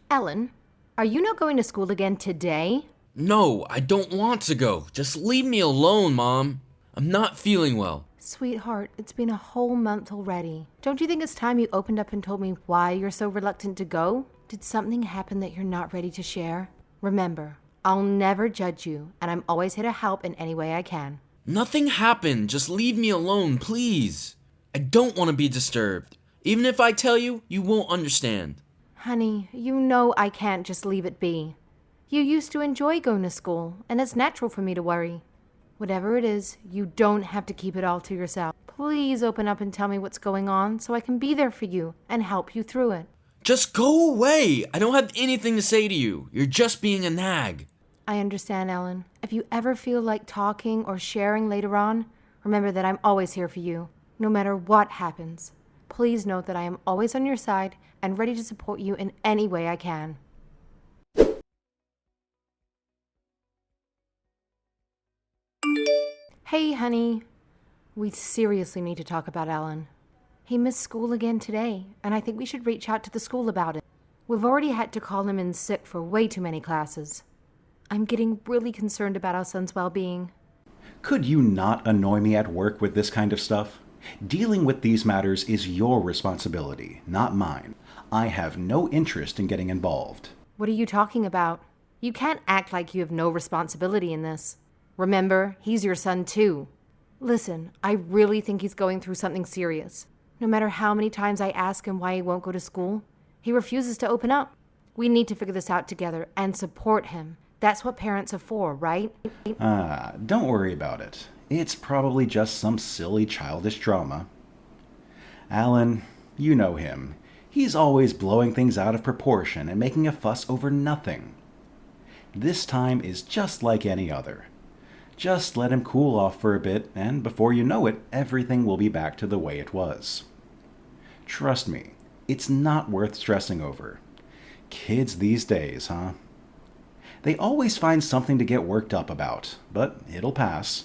Ellen, are you not going to school again today? No, I don't want to go. Just leave me alone, Mom. I'm not feeling well. Sweetheart, it's been a whole month already. Don't you think it's time you opened up and told me why you're so reluctant to go? Did something happen that you're not ready to share? Remember, I'll never judge you, and I'm always here to help in any way I can. Nothing happened. Just leave me alone, please. I don't want to be disturbed. Even if I tell you, you won't understand. Honey, you know I can't just leave it be. You used to enjoy going to school, and it's natural for me to worry. Whatever it is, you don't have to keep it all to yourself. Please open up and tell me what's going on so I can be there for you and help you through it. Just go away. I don't have anything to say to you. You're just being a nag. I understand, Ellen. If you ever feel like talking or sharing later on, remember that I'm always here for you, no matter what happens. Please note that I am always on your side and ready to support you in any way I can. Hey, honey. We seriously need to talk about Alan. He missed school again today, and I think we should reach out to the school about it. We've already had to call him in sick for way too many classes. I'm getting really concerned about our son's well-being. Could you not annoy me at work with this kind of stuff? Dealing with these matters is your responsibility, not mine. I have no interest in getting involved. What are you talking about? You can't act like you have no responsibility in this. Remember, he's your son too. Listen, I really think he's going through something serious. No matter how many times I ask him why he won't go to school, he refuses to open up. We need to figure this out together and support him. That's what parents are for, right? Don't worry about it. It's probably just some silly childish drama. Alan, you know him. He's always blowing things out of proportion and making a fuss over nothing. This time is just like any other. Just let him cool off for a bit, and before you know it, everything will be back to the way it was. Trust me, it's not worth stressing over. Kids these days, huh? They always find something to get worked up about, but it'll pass.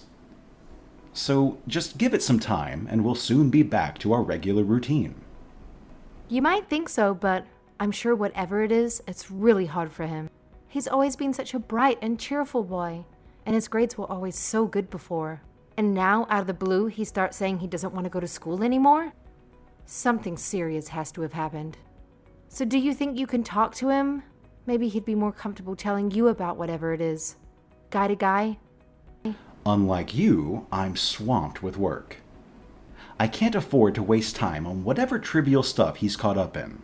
So just give it some time, and we'll soon be back to our regular routine. You might think so, but I'm sure whatever it is, it's really hard for him. He's always been such a bright and cheerful boy, and his grades were always so good before. And now, out of the blue, he starts saying he doesn't want to go to school anymore? Something serious has to have happened. So do you think you can talk to him? Maybe he'd be more comfortable telling you about whatever it is. Guy to guy? Unlike you, I'm swamped with work. I can't afford to waste time on whatever trivial stuff he's caught up in.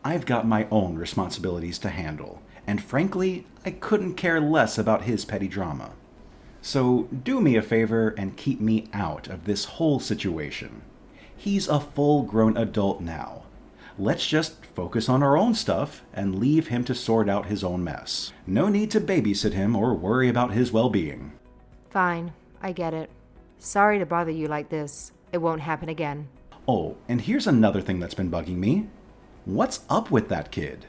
I've got my own responsibilities to handle, and frankly, I couldn't care less about his petty drama. So do me a favor and keep me out of this whole situation. He's a full-grown adult now. Let's just focus on our own stuff and leave him to sort out his own mess. No need to babysit him or worry about his well-being. Fine, I get it. Sorry to bother you like this. It won't happen again. Oh, and here's another thing that's been bugging me. What's up with that kid?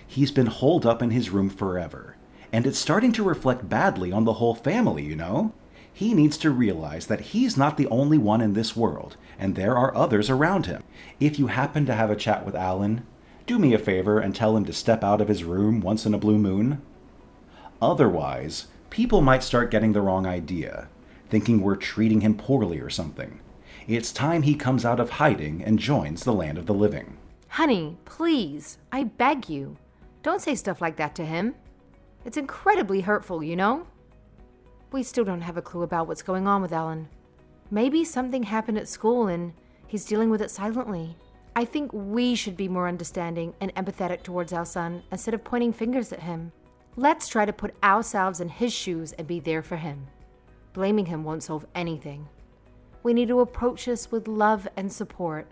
He's been holed up in his room forever, and it's starting to reflect badly on the whole family, you know? He needs to realize that he's not the only one in this world, and there are others around him. If you happen to have a chat with Alan, do me a favor and tell him to step out of his room once in a blue moon. Otherwise, people might start getting the wrong idea, thinking we're treating him poorly or something. It's time he comes out of hiding and joins the land of the living. Honey, please, I beg you. Don't say stuff like that to him. It's incredibly hurtful, you know? We still don't have a clue about what's going on with Alan. Maybe something happened at school and he's dealing with it silently. I think we should be more understanding and empathetic towards our son instead of pointing fingers at him. Let's try to put ourselves in his shoes and be there for him. Blaming him won't solve anything. We need to approach this with love and support.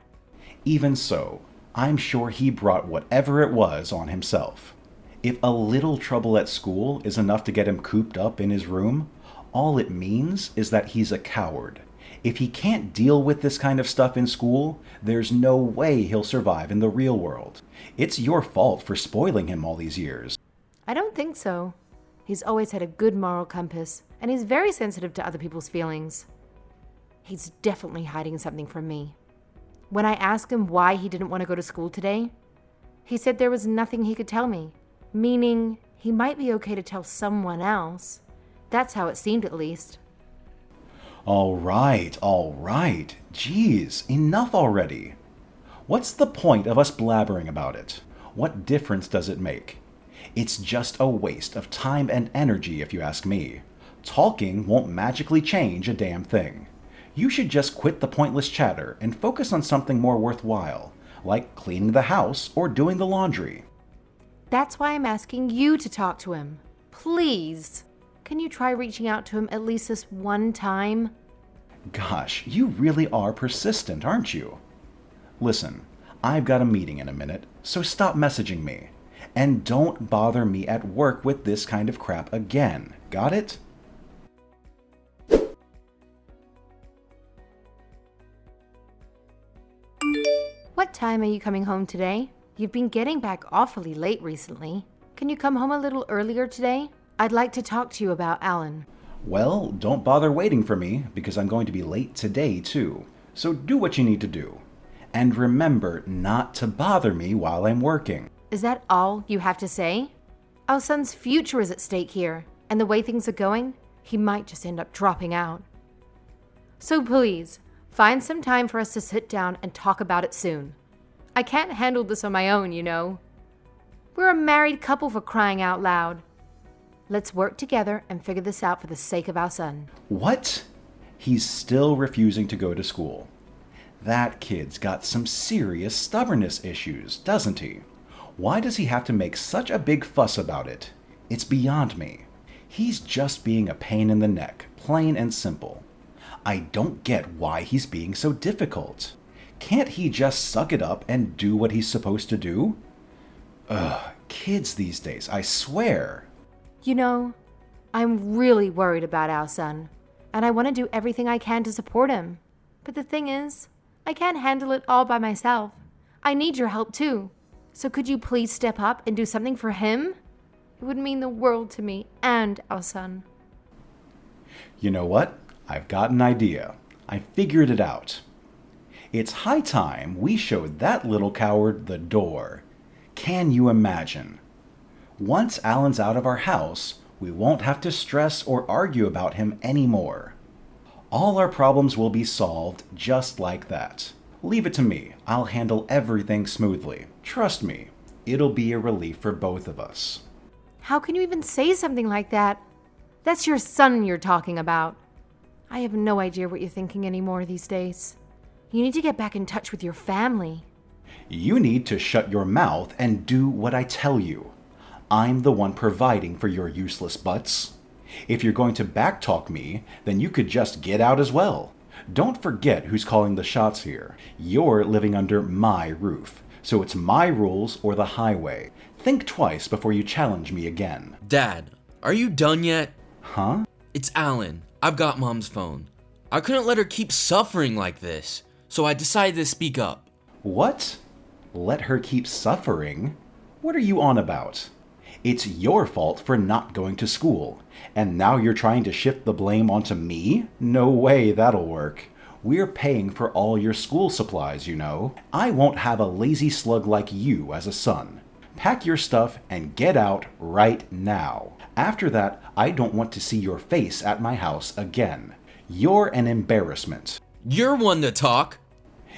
Even so, I'm sure he brought whatever it was on himself. If a little trouble at school is enough to get him cooped up in his room, all it means is that he's a coward. If he can't deal with this kind of stuff in school, there's no way he'll survive in the real world. It's your fault for spoiling him all these years. I don't think so. He's always had a good moral compass, and he's very sensitive to other people's feelings. He's definitely hiding something from me. When I asked him why he didn't want to go to school today, He said there was nothing he could tell me, meaning he might be okay to tell someone else. That's how it seemed, at least. All right. Jeez, enough already. What's the point of us blabbering about it? What difference does it make? It's just a waste of time and energy, if you ask me. Talking won't magically change a damn thing. You should just quit the pointless chatter and focus on something more worthwhile, like cleaning the house or doing the laundry. That's why I'm asking you to talk to him. Please. Can you try reaching out to him at least this one time? Gosh, you really are persistent, aren't you? Listen, I've got a meeting in a minute, so stop messaging me. And don't bother me at work with this kind of crap again. Got it? What time are you coming home today? You've been getting back awfully late recently. Can you come home a little earlier today? I'd like to talk to you about Alan. Well, don't bother waiting for me, because I'm going to be late today, too. So do what you need to do. And remember not to bother me while I'm working. Is that all you have to say? Our son's future is at stake here, and the way things are going, he might just end up dropping out. So please, find some time for us to sit down and talk about it soon. I can't handle this on my own, you know. We're a married couple, for crying out loud. Let's work together and figure this out for the sake of our son. What? He's still refusing to go to school. That kid's got some serious stubbornness issues, doesn't he? Why does he have to make such a big fuss about it? It's beyond me. He's just being a pain in the neck, plain and simple. I don't get why he's being so difficult. Can't he just suck it up and do what he's supposed to do? Ugh, kids these days, I swear. You know, I'm really worried about our son, and I want to do everything I can to support him. But the thing is, I can't handle it all by myself. I need your help too. So could you please step up and do something for him? It would mean the world to me and our son. You know what? I've got an idea. I figured it out. It's high time we showed that little coward the door. Can you imagine? Once Alan's out of our house, we won't have to stress or argue about him anymore. All our problems will be solved just like that. Leave it to me. I'll handle everything smoothly. Trust me, it'll be a relief for both of us. How can you even say something like that? That's your son you're talking about. I have no idea what you're thinking anymore these days. You need to get back in touch with your family. You need to shut your mouth and do what I tell you. I'm the one providing for your useless butts. If you're going to backtalk me, then you could just get out as well. Don't forget who's calling the shots here. You're living under my roof, so it's my rules or the highway. Think twice before you challenge me again. Dad, are you done yet? Huh? It's Alan. I've got Mom's phone. I couldn't let her keep suffering like this, so I decided to speak up. What? Let her keep suffering? What are you on about? It's your fault for not going to school, and now you're trying to shift the blame onto me? No way that'll work. We're paying for all your school supplies, you know. I won't have a lazy slug like you as a son. Pack your stuff and get out right now. After that, I don't want to see your face at my house again. You're an embarrassment. You're one to talk.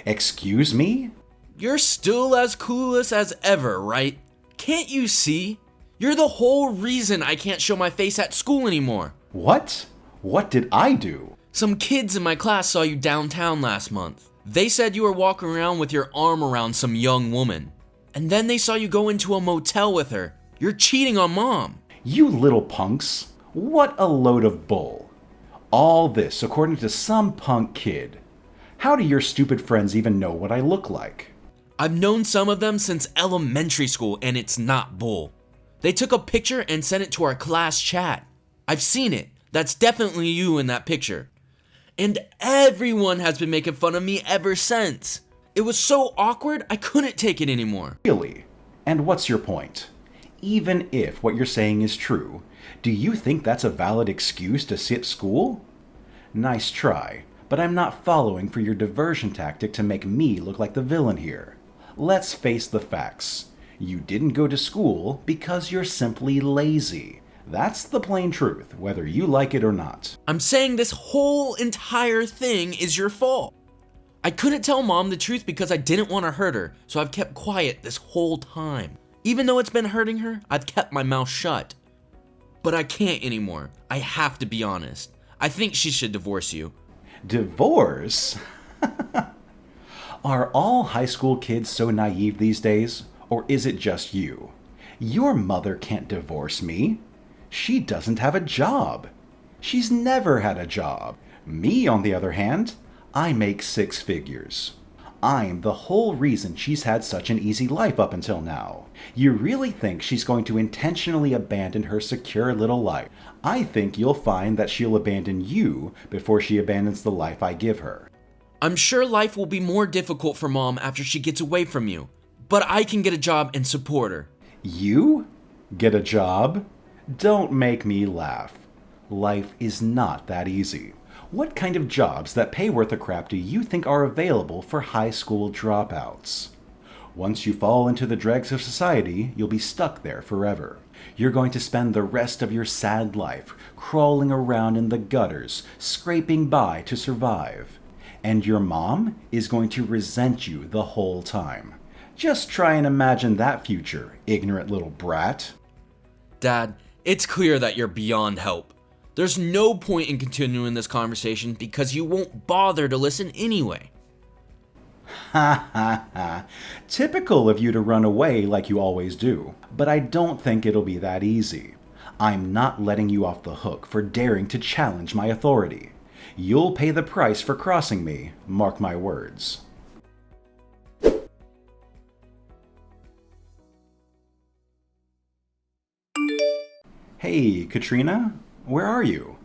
Excuse me? You're still as clueless as ever, right? Can't you see? You're the whole reason I can't show my face at school anymore. What? What did I do? Some kids in my class saw you downtown last month. They said you were walking around with your arm around some young woman. And then they saw you go into a motel with her. You're cheating on Mom. You little punks. What a load of bull. All this according to some punk kid. How do your stupid friends even know what I look like? I've known some of them since elementary school, and it's not bull. They took a picture and sent it to our class chat. I've seen it. That's definitely you in that picture. And everyone has been making fun of me ever since. It was so awkward, I couldn't take it anymore. Really? And what's your point? Even if what you're saying is true, do you think that's a valid excuse to skip school? Nice try, but I'm not following for your diversion tactic to make me look like the villain here. Let's face the facts. You didn't go to school because you're simply lazy. That's the plain truth, whether you like it or not. I'm saying this whole entire thing is your fault. I couldn't tell Mom the truth because I didn't want to hurt her, so I've kept quiet this whole time. Even though it's been hurting her, I've kept my mouth shut. But I can't anymore. I have to be honest. I think she should divorce you. Divorce? Are all high school kids so naive these days? Or is it just you? Your mother can't divorce me. She doesn't have a job. She's never had a job. Me, on the other hand, I make 6 figures. I'm the whole reason she's had such an easy life up until now. You really think she's going to intentionally abandon her secure little life? I think you'll find that she'll abandon you before she abandons the life I give her. I'm sure life will be more difficult for Mom after she gets away from you, but I can get a job and support her. You? Get a job? Don't make me laugh. Life is not that easy. What kind of jobs that pay worth a crap do you think are available for high school dropouts? Once you fall into the dregs of society, you'll be stuck there forever. You're going to spend the rest of your sad life crawling around in the gutters, scraping by to survive. And your mom is going to resent you the whole time. Just try and imagine that future, ignorant little brat. Dad, it's clear that you're beyond help. There's no point in continuing this conversation because you won't bother to listen anyway. Ha ha ha. Typical of you to run away like you always do. But I don't think it'll be that easy. I'm not letting you off the hook for daring to challenge my authority. You'll pay the price for crossing me, mark my words. Hey, Katrina, where are you?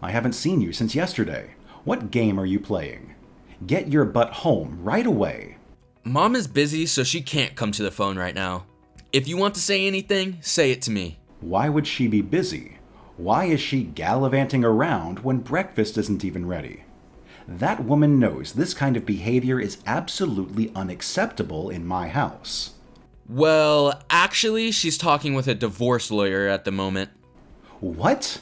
I haven't seen you since yesterday. What game are you playing? Get your butt home right away. Mom is busy, so she can't come to the phone right now. If you want to say anything, say it to me. Why would she be busy? Why is she gallivanting around when breakfast isn't even ready? That woman knows this kind of behavior is absolutely unacceptable in my house. Well, actually, she's talking with a divorce lawyer at the moment. What?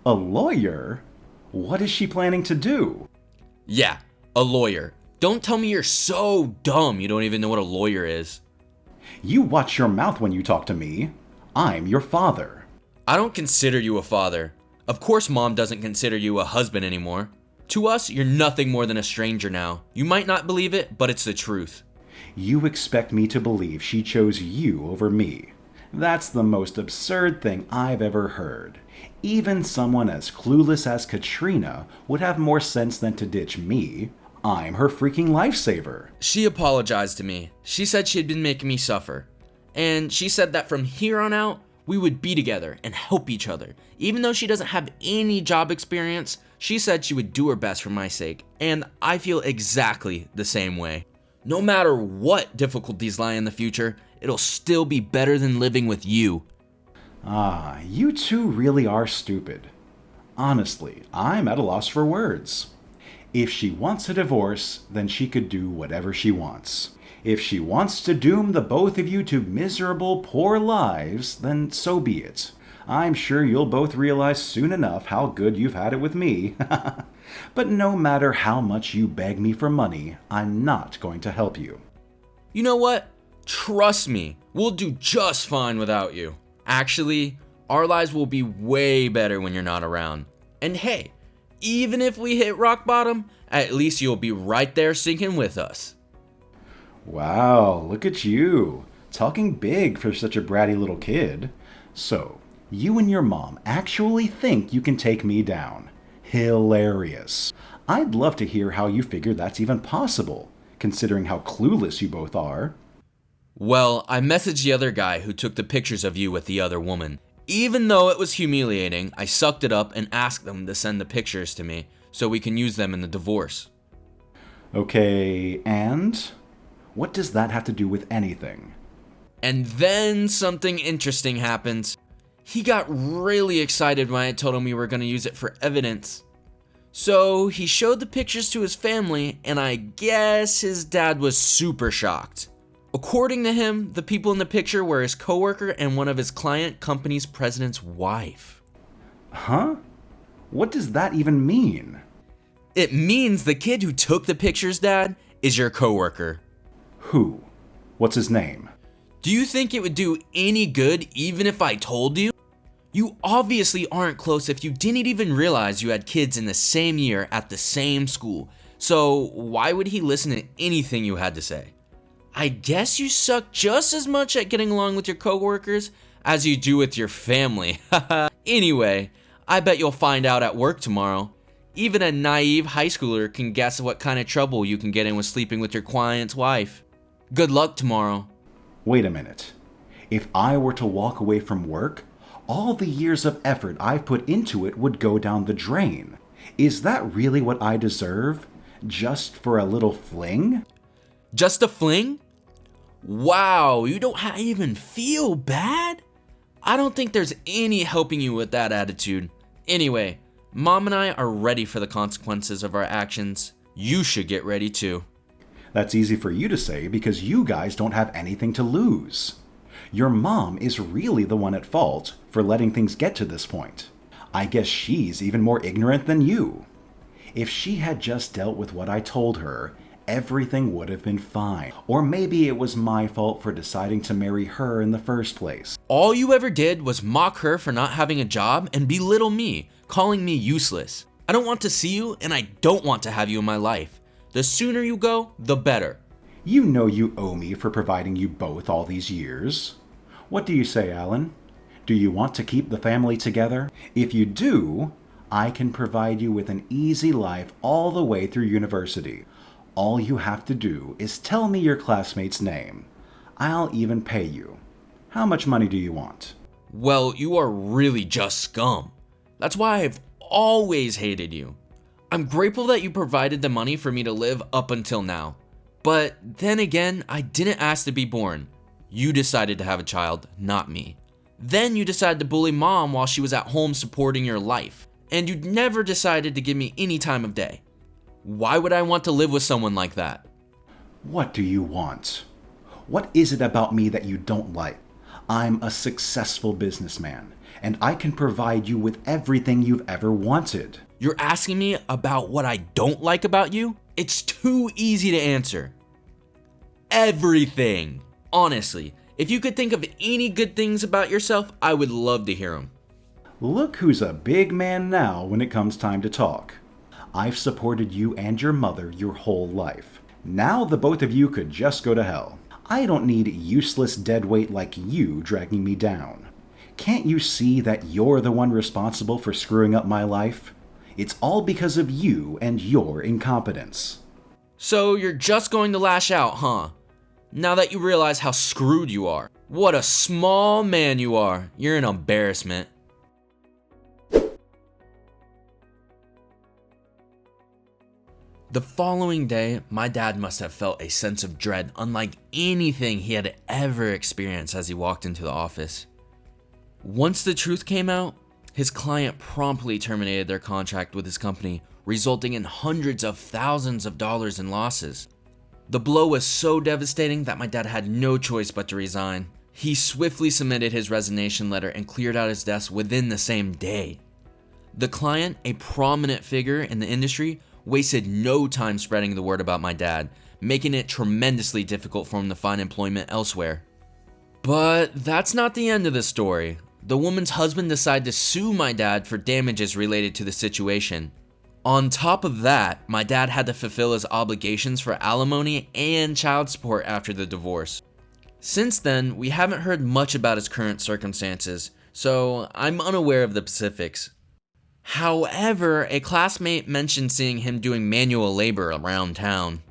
A lawyer? What is she planning to do? Yeah, a lawyer. Don't tell me you're so dumb you don't even know what a lawyer is. You watch your mouth when you talk to me. I'm your father. I don't consider you a father. Of course Mom doesn't consider you a husband anymore. To us, you're nothing more than a stranger now. You might not believe it, but it's the truth. You expect me to believe she chose you over me. That's the most absurd thing I've ever heard. Even someone as clueless as Katrina would have more sense than to ditch me. I'm her freaking lifesaver. She apologized to me. She said she had been making me suffer. And she said that from here on out, we would be together and help each other. Even though she doesn't have any job experience, she said she would do her best for my sake. And I feel exactly the same way. No matter what difficulties lie in the future, it'll still be better than living with you. Ah, you two really are stupid. Honestly, I'm at a loss for words. If she wants a divorce, then she could do whatever she wants. If she wants to doom the both of you to miserable, poor lives, then so be it. I'm sure you'll both realize soon enough how good you've had it with me. But no matter how much you beg me for money, I'm not going to help you. You know what? Trust me, we'll do just fine without you. Actually, our lives will be way better when you're not around. And hey, even if we hit rock bottom, at least you'll be right there sinking with us. Wow, look at you, talking big for such a bratty little kid. So, you and your mom actually think you can take me down. Hilarious. I'd love to hear how you figure that's even possible, considering how clueless you both are. Well, I messaged the other guy who took the pictures of you with the other woman. Even though it was humiliating, I sucked it up and asked them to send the pictures to me so we can use them in the divorce. Okay, and? What does that have to do with anything? And then something interesting happened. He got really excited when I told him we were going to use it for evidence. So he showed the pictures to his family, and I guess his dad was super shocked. According to him, the people in the picture were his coworker and one of his client company's president's wife. Huh? What does that even mean? It means the kid who took the pictures, Dad, is your coworker. Who? What's his name? Do you think it would do any good even if I told you? You obviously aren't close if you didn't even realize you had kids in the same year at the same school. So why would he listen to anything you had to say? I guess you suck just as much at getting along with your coworkers as you do with your family. Anyway, I bet you'll find out at work tomorrow. Even a naive high schooler can guess what kind of trouble you can get in with sleeping with your client's wife. Good luck tomorrow. Wait a minute. If I were to walk away from work, all the years of effort I've put into it would go down the drain. Is that really what I deserve? Just for a little fling? Just a fling? Wow, you don't even feel bad? I don't think there's any helping you with that attitude. Anyway, Mom and I are ready for the consequences of our actions. You should get ready too. That's easy for you to say because you guys don't have anything to lose. Your mom is really the one at fault for letting things get to this point. I guess she's even more ignorant than you. If she had just dealt with what I told her, everything would have been fine. Or maybe it was my fault for deciding to marry her in the first place. All you ever did was mock her for not having a job and belittle me, calling me useless. I don't want to see you and I don't want to have you in my life. The sooner you go, the better. You know you owe me for providing you both all these years. What do you say, Alan? Do you want to keep the family together? If you do, I can provide you with an easy life all the way through university. All you have to do is tell me your classmate's name. I'll even pay you. How much money do you want? Well, you are really just scum. That's why I've always hated you. I'm grateful that you provided the money for me to live up until now. But then again, I didn't ask to be born. You decided to have a child, not me. Then you decided to bully Mom while she was at home supporting your life. And you never decided to give me any time of day. Why would I want to live with someone like that? What do you want? What is it about me that you don't like? I'm a successful businessman, and I can provide you with everything you've ever wanted. You're asking me about what I don't like about you? It's too easy to answer. Everything. Honestly, if you could think of any good things about yourself, I would love to hear them. Look who's a big man now when it comes time to talk. I've supported you and your mother your whole life. Now the both of you could just go to hell. I don't need useless deadweight like you dragging me down. Can't you see that you're the one responsible for screwing up my life? It's all because of you and your incompetence. So you're just going to lash out, huh? Now that you realize how screwed you are. What a small man you are. You're an embarrassment. The following day, my dad must have felt a sense of dread unlike anything he had ever experienced as he walked into the office. Once the truth came out, his client promptly terminated their contract with his company, resulting in hundreds of thousands of dollars in losses. The blow was so devastating that my dad had no choice but to resign. He swiftly submitted his resignation letter and cleared out his desk within the same day. The client, a prominent figure in the industry, wasted no time spreading the word about my dad, making it tremendously difficult for him to find employment elsewhere. But that's not the end of the story. The woman's husband decided to sue my dad for damages related to the situation. On top of that, my dad had to fulfill his obligations for alimony and child support after the divorce. Since then, we haven't heard much about his current circumstances, so I'm unaware of the specifics. However, a classmate mentioned seeing him doing manual labor around town.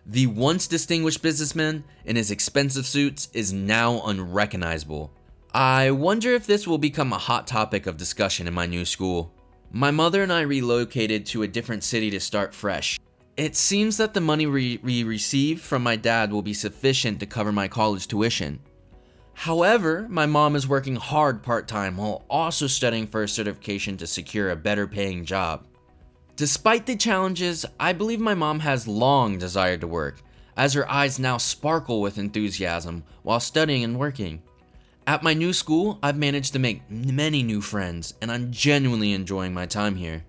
The once distinguished businessman in his expensive suits is now unrecognizable. I wonder if this will become a hot topic of discussion in my new school. My mother and I relocated to a different city to start fresh. It seems that the money we receive from my dad will be sufficient to cover my college tuition. However, my mom is working hard part-time while also studying for a certification to secure a better paying job. Despite the challenges, I believe my mom has long desired to work, as her eyes now sparkle with enthusiasm while studying and working. At my new school, I've managed to make many new friends, and I'm genuinely enjoying my time here.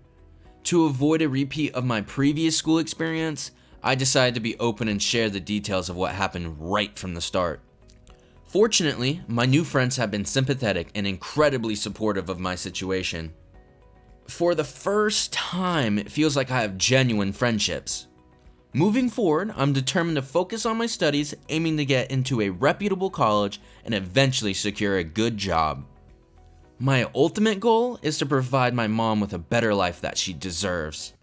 To avoid a repeat of my previous school experience, I decided to be open and share the details of what happened right from the start. Fortunately, my new friends have been sympathetic and incredibly supportive of my situation. For the first time, it feels like I have genuine friendships. Moving forward, I'm determined to focus on my studies, aiming to get into a reputable college and eventually secure a good job. My ultimate goal is to provide my mom with a better life that she deserves.